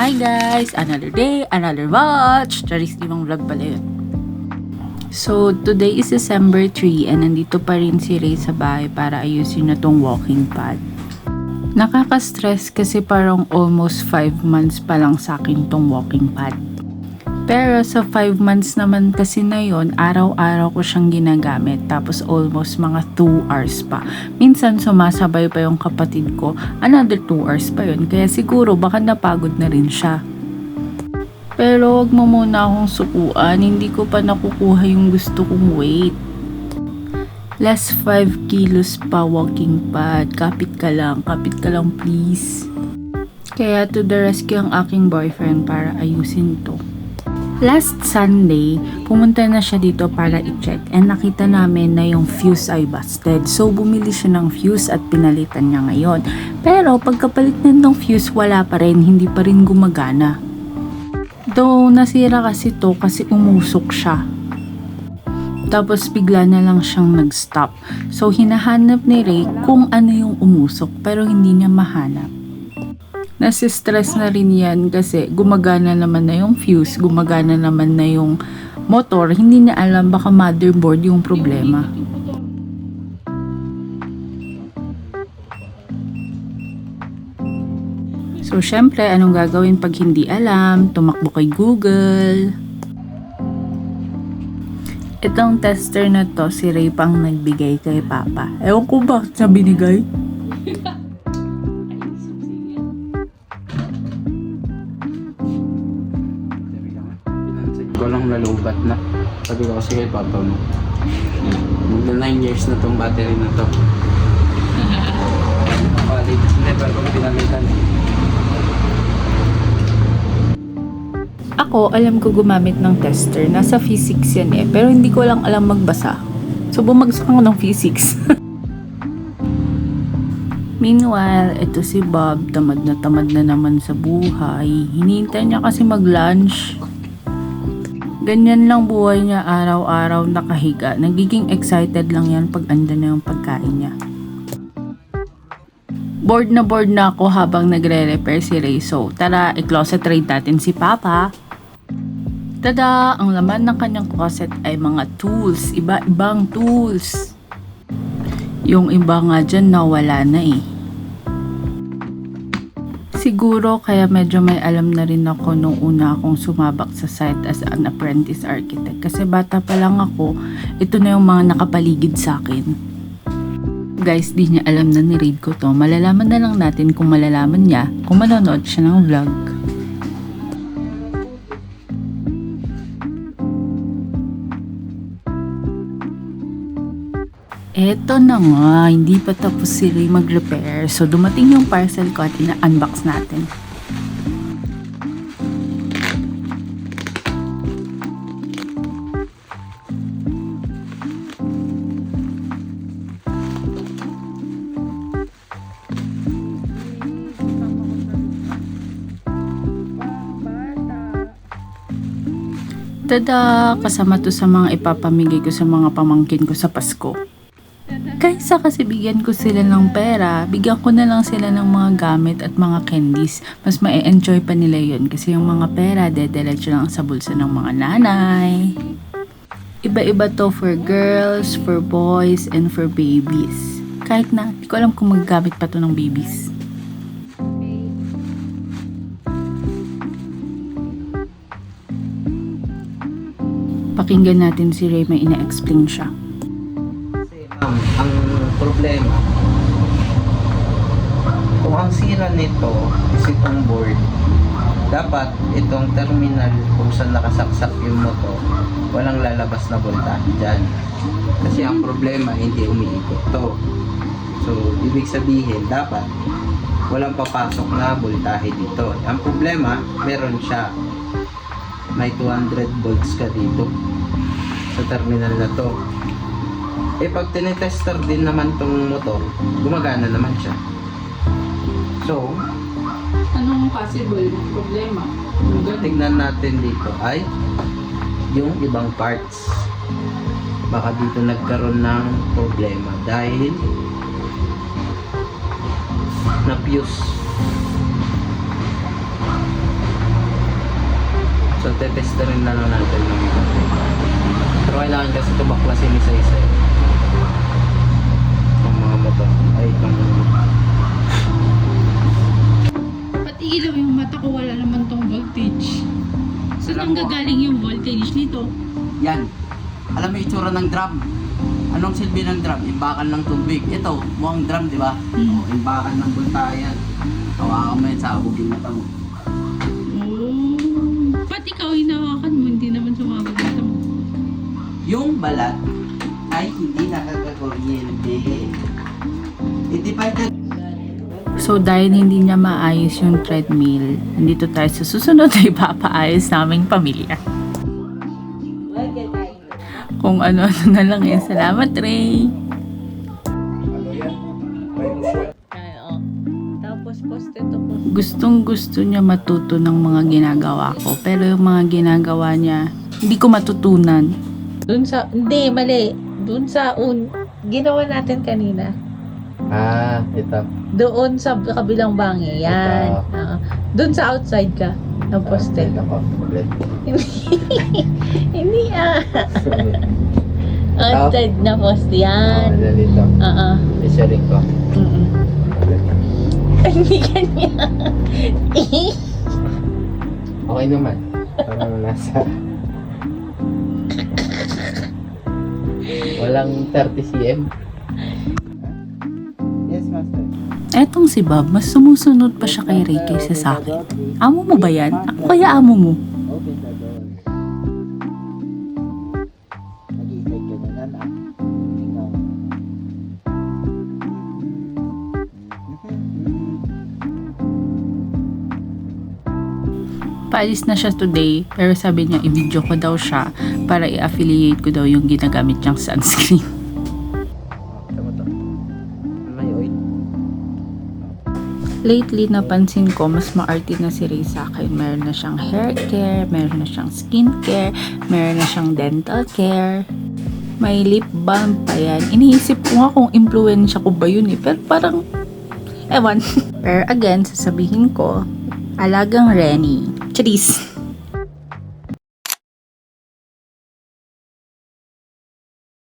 Hi guys! Another day, another watch! Charis, limang vlog pala yun. So, today is December 3 and nandito pa rin si Ray sa bahay para ayusin na tong walking pad. Nakaka-stress kasi parang almost 5 months pa lang sa akin tong walking pad. Pero sa 5 months naman kasi na yon, araw-araw ko siyang ginagamit. Tapos almost mga 2 hours pa. Minsan sumasabay pa yung kapatid ko, another 2 hours pa yon. Kaya siguro baka napagod na rin siya. Pero wag mo muna akong sukuan, hindi ko pa nakukuha yung gusto kong weight. Last 5 kilos pa walking pad. Kapit ka lang please. Kaya to the rescue ang aking boyfriend para ayusin to. Last Sunday, pumunta na siya dito para i-check and nakita namin na yung fuse ay busted. So, bumili siya ng fuse at pinalitan niya ngayon. Pero, pagkapalit na ng fuse, wala pa rin, hindi pa rin gumagana. Though, nasira kasi to kasi umusok siya. Tapos, bigla na lang siyang nag-stop. So, hinahanap ni Ray kung ano yung umusok pero hindi niya mahanap. Nasistress na rin yan kasi gumagana naman na yung fuse, gumagana naman na yung motor, hindi niya alam baka motherboard yung problema. So syempre, anong gagawin pag hindi alam? Tumakbo kay Google. Itong tester na to, si Ray pang nagbigay kay Papa. Ewan ko bakit siya binigay. Ko lang nalubat na. Sabi ko kasi kay Papa mo. Magna 9 years na tong battery na to. Valid. Never ko pinamitan. Ako, alam ko gumamit ng tester. Nasa physics yan eh. Pero hindi ko lang alam magbasa. So, bumagsak ako ng physics. Meanwhile, ito si Bob. Tamad na naman sa buhay. Hinihintay niya kasi mag-lunch. Ganyan lang buhay niya araw-araw nakahiga. Nagiging excited lang yan pag andun na yung pagkain niya. Bored na ako habang nagre-repair si Ray. So, tara, i-closet raid natin si Papa. Tada! Ang laman ng kanyang closet ay mga tools. Iba-ibang tools. Yung iba nga dyan nawala na eh. Siguro kaya medyo may alam na rin ako nung una akong sumabak sa site as an apprentice architect. Kasi bata pa lang ako, ito na yung mga nakapaligid sa akin. Guys, di niya alam na ni-read ko to. Malalaman na lang natin kung malalaman niya kung manonood siya ng vlog. Eto na nga, hindi pa tapos si Ray mag-repair. So, dumating yung parcel ko at ina-unbox natin. Tada! Kasama to sa mga ipapamigay ko sa mga pamangkin ko sa Pasko. Kaysa kasi bigyan ko sila ng pera, bigyan ko na lang sila ng mga gamit at mga candies. Mas ma-enjoy pa nila yun kasi yung mga pera, dediretso lang sa bulsa ng mga nanay. Iba-iba to for girls, for boys, and for babies. Kahit na, di ko alam kung maggamit pa to ng babies. Pakinggan natin si Ray, may ina-explain siya. Ang problema, kung ang sira nito is itong board, dapat itong terminal kung saan nakasaksak yung motor, walang lalabas na voltahe dyan. Kasi ang problema, hindi umiikot to. So, ibig sabihin, dapat walang papasok na voltahe dito. Ang problema, meron siya. May 200 volts ka dito sa terminal na to. Pag tinetester din naman tong motor, gumagana naman siya. So, Anong possible problema? tignan natin dito ay yung ibang parts. Baka dito nagkaroon ng problema dahil na-fuse. Itetest rin na lang natin ng iba. Pero kailangan kasi ito baklasin isa-isa eh. Itong mga motor. Ay, itong... Pati ilaw yung mata ko, wala naman tong voltage. Saan ang gagaling yung voltage nito? Yan. Alam mo yung itsura ng drum? Anong silbi ng drum? Imbakan ng tubig. Ito, mukhang drum, di ba? Hmm. O, imbakan ng buntayan. Hawakan mo yan sa abog yung mata mo. Oh. Pati ikaw hinawakan mo, hindi naman sumabog ito mo. Yung balat ay hindi nakakakuryente. Hindi pa ito. So dahil hindi niya maayos yung treadmill, nandito tayo sa susunod na ipapaayos naming pamilya. Kung ano-ano na lang yan. Salamat, Ray! Tapos poste to poste. Gustong gusto niya matuto ng mga ginagawa ko. Pero yung mga ginagawa niya, hindi ko matutunan. Hindi, mali. Doon sa ginawa natin kanina. Ah, ito. Doon sa kabilang bangi. Yan. Ito. Doon sa outside ka. Ng poste. Hindi outside na poste. Yan. Dito. Oo. Isaring ko. Hindi kanya. Okay naman. Parang nasa... Walang 30 cm. Yes, master. Etong si Bob, mas sumusunod pa siya kay Ray kaysa sa akin. Amo mo ba yan? Ako kaya amo mo? Okay, sir. Nag-i-save ka na yan, ah. Ikaw. Paalis na siya today, pero sabi niya i-video ko daw siya para i-affiliate ko daw yung ginagamit niyang sunscreen. Tama to. May oil. Lately, napansin ko, mas maarte na si Ray sa akin. Meron na siyang hair care, meron na siyang skin care, meron na siyang dental care, may lip balm pa yan. Iniisip ko nga kung impluensya ko ba yun eh, pero parang, ewan. Pero again, sasabihin ko, alagang Renny. Charis!